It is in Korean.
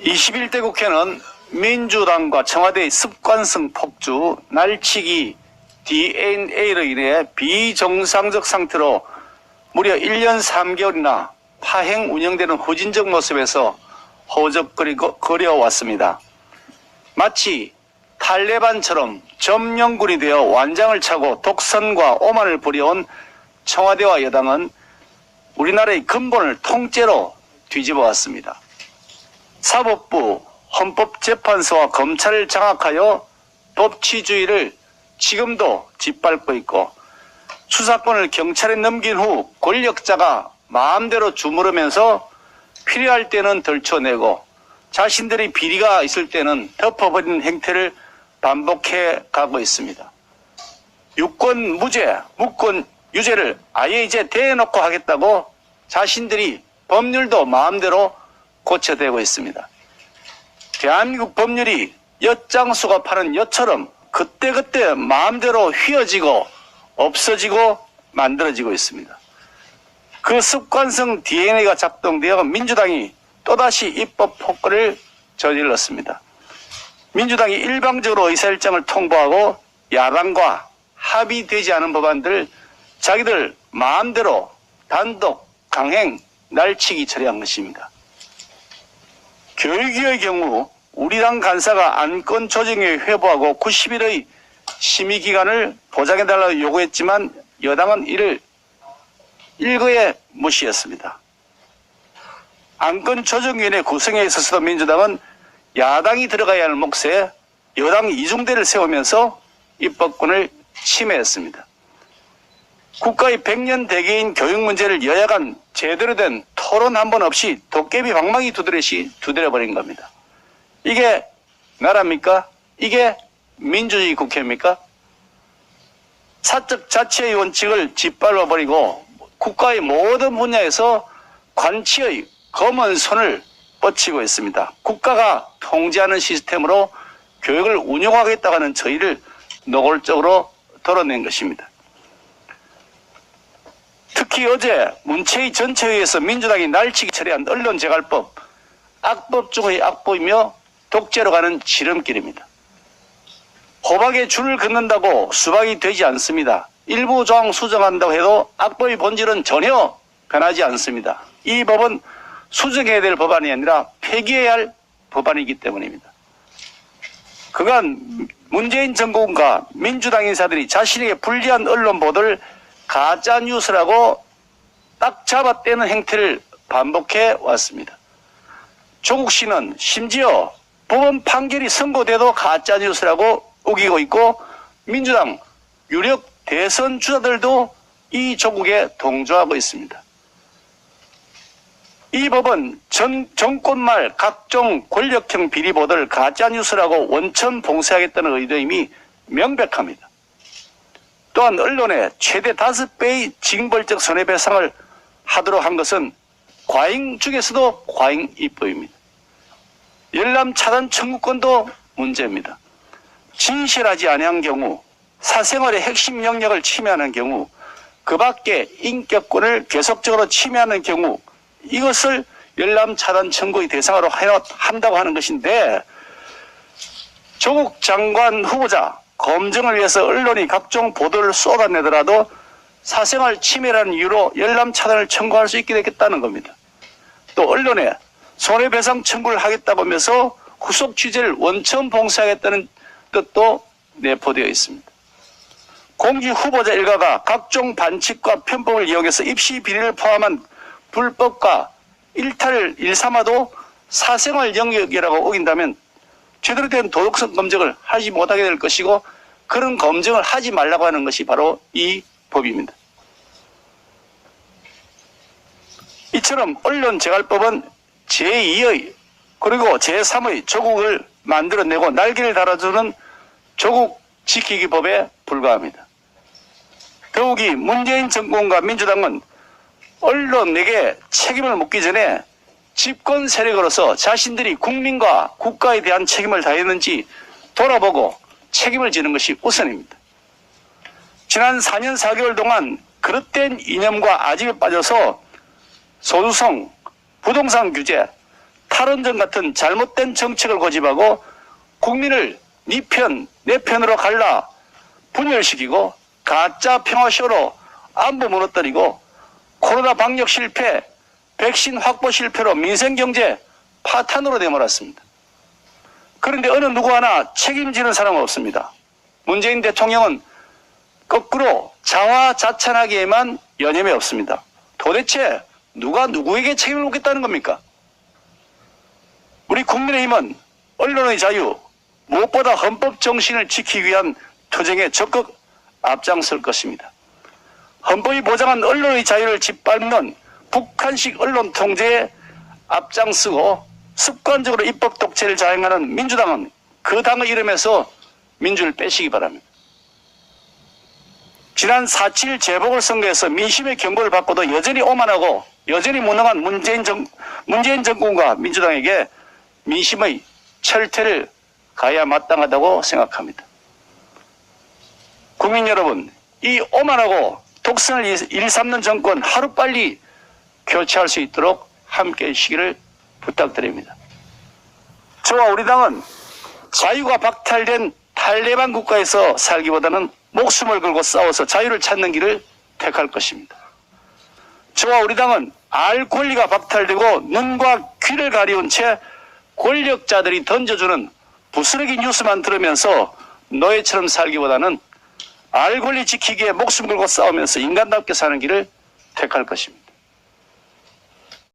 21대 국회는 민주당과 청와대의 습관성 폭주, 날치기, DNA로 인해 비정상적 상태로 무려 1년 3개월이나 파행 운영되는 후진적 모습에서 허우적거려왔습니다. 마치 탈레반처럼 점령군이 되어 완장을 차고 독선과 오만을 부려온 청와대와 여당은 우리나라의 근본을 통째로 뒤집어왔습니다. 사법부, 헌법재판소와 검찰을 장악하여 법치주의를 지금도 짓밟고 있고, 수사권을 경찰에 넘긴 후 권력자가 마음대로 주무르면서 필요할 때는 덜쳐내고 자신들이 비리가 있을 때는 덮어버리는 행태를 반복해 가고 있습니다. 유권 무죄, 무권 유죄를 아예 이제 대놓고 하겠다고 자신들이 법률도 마음대로 고쳐대고 있습니다. 대한민국 법률이 엿장수가 파는 엿처럼 그때그때 마음대로 휘어지고 없어지고 만들어지고 있습니다. 그 습관성 DNA가 작동되어 민주당이 또다시 입법 폭거를 저질렀습니다. 민주당이 일방적으로 의사일정을 통보하고 야당과 합의되지 않은 법안들 자기들 마음대로 단독 강행 날치기 처리한 것입니다. 교육위의 경우 우리 당 간사가 안건 조정에 회부하고 90일의 심의기간을 보장해달라고 요구했지만 여당은 이를 일거에 무시했습니다. 안건조정위원회 구성에 있어서도 민주당은 야당이 들어가야 할 몫에 여당 이중대를 세우면서 입법권을 침해했습니다. 국가의 100년 대계인 교육 문제를 여야 간 제대로 된 토론 한 번 없이 도깨비 방망이 두드레시 두드려버린 겁니다. 이게 나라입니까? 이게 민주주의 국회입니까? 사적 자치의 원칙을 짓밟아버리고 국가의 모든 분야에서 관치의 검은 손을 뻗치고 있습니다. 국가가 통제하는 시스템으로 교육을 운영하겠다고 하는 저희를 노골적으로 드러낸 것입니다. 특히 어제 문체위 전체회의에서 민주당이 날치기 처리한 언론재갈법, 악법 중의 악법이며 독재로 가는 지름길입니다. 호박에 줄을 긋는다고 수박이 되지 않습니다. 일부 조항 수정한다고 해도 악법의 본질은 전혀 변하지 않습니다. 이 법은 수정해야 될 법안이 아니라 폐기해야 할 법안이기 때문입니다. 그간 문재인 정권과 민주당 인사들이 자신에게 불리한 언론 보도를 가짜뉴스라고 딱 잡아떼는 행태를 반복해 왔습니다. 조국 씨는 심지어 법원 판결이 선고돼도 가짜뉴스라고 우기고 있고 민주당 유력 대선 주자들도 이 조국에 동조하고 있습니다. 이 법은 정권 말 각종 권력형 비리 보도를 가짜뉴스라고 원천 봉쇄하겠다는 의도임이 명백합니다. 또한 언론에 최대 5배의 징벌적 손해배상을 하도록 한 것은 과잉 중에서도 과잉 입법입니다. 열람 차단 청구권도 문제입니다. 진실하지 아니한 경우, 사생활의 핵심 영역을 침해하는 경우, 그 밖에 인격권을 계속적으로 침해하는 경우 이것을 열람 차단 청구의 대상으로 한다고 하는 것인데 조국 장관 후보자 검증을 위해서 언론이 각종 보도를 쏟아내더라도 사생활 침해라는 이유로 열람 차단을 청구할 수 있게 되겠다는 겁니다. 또 언론에 손해배상 청구를 하겠다고 하면서 후속 취재를 원천 봉쇄하겠다는 뜻도 내포되어 있습니다. 공직 후보자 일가가 각종 반칙과 편법을 이용해서 입시 비리를 포함한 불법과 일탈을 일삼아도 사생활 영역이라고 우긴다면 제대로 된 도덕성 검증을 하지 못하게 될 것이고 그런 검증을 하지 말라고 하는 것이 바로 이 법입니다. 이처럼 언론재갈법은 제2의 그리고 제3의 조국을 만들어내고 날개를 달아주는 조국 지키기 법에 불과합니다. 더욱이 문재인 정권과 민주당은 언론에게 책임을 묻기 전에 집권 세력으로서 자신들이 국민과 국가에 대한 책임을 다했는지 돌아보고 책임을 지는 것이 우선입니다. 지난 4년 4개월 동안 그릇된 이념과 아집에 빠져서 소주성, 부동산 규제, 탈원전 같은 잘못된 정책을 고집하고 국민을 네 편, 내 편으로 갈라 분열시키고 가짜 평화쇼로 안보 무너뜨리고 코로나 방역 실패, 백신 확보 실패로 민생경제 파탄으로 내몰았습니다. 그런데 어느 누구 하나 책임지는 사람은 없습니다. 문재인 대통령은 거꾸로 자화자찬하기에만 여념이 없습니다. 도대체 누가 누구에게 책임을 묻겠다는 겁니까? 우리 국민의힘은 언론의 자유, 무엇보다 헌법 정신을 지키기 위한 투쟁에 적극 앞장설 것입니다. 헌법이 보장한 언론의 자유를 짓밟는 북한식 언론 통제에 앞장서고 습관적으로 입법 독재를 자행하는 민주당은 그 당의 이름에서 민주를 빼시기 바랍니다. 지난 4.7 재보궐선거에서 민심의 경고를 받고도 여전히 오만하고 여전히 무능한 문재인 정권과 민주당에게 민심의 철퇴를 가야 마땅하다고 생각합니다. 국민 여러분, 이 오만하고 독선을 일삼는 정권 하루빨리 교체할 수 있도록 함께해 주시기를 부탁드립니다. 저와 우리 당은 자유가 박탈된 탈레반 국가에서 살기보다는 목숨을 걸고 싸워서 자유를 찾는 길을 택할 것입니다. 저와 우리 당은 알 권리가 박탈되고 눈과 귀를 가리운 채 권력자들이 던져주는 부스러기 뉴스만 들으면서 노예처럼 살기보다는 알 권리 지키기에 목숨 걸고 싸우면서 인간답게 사는 길을 택할 것입니다.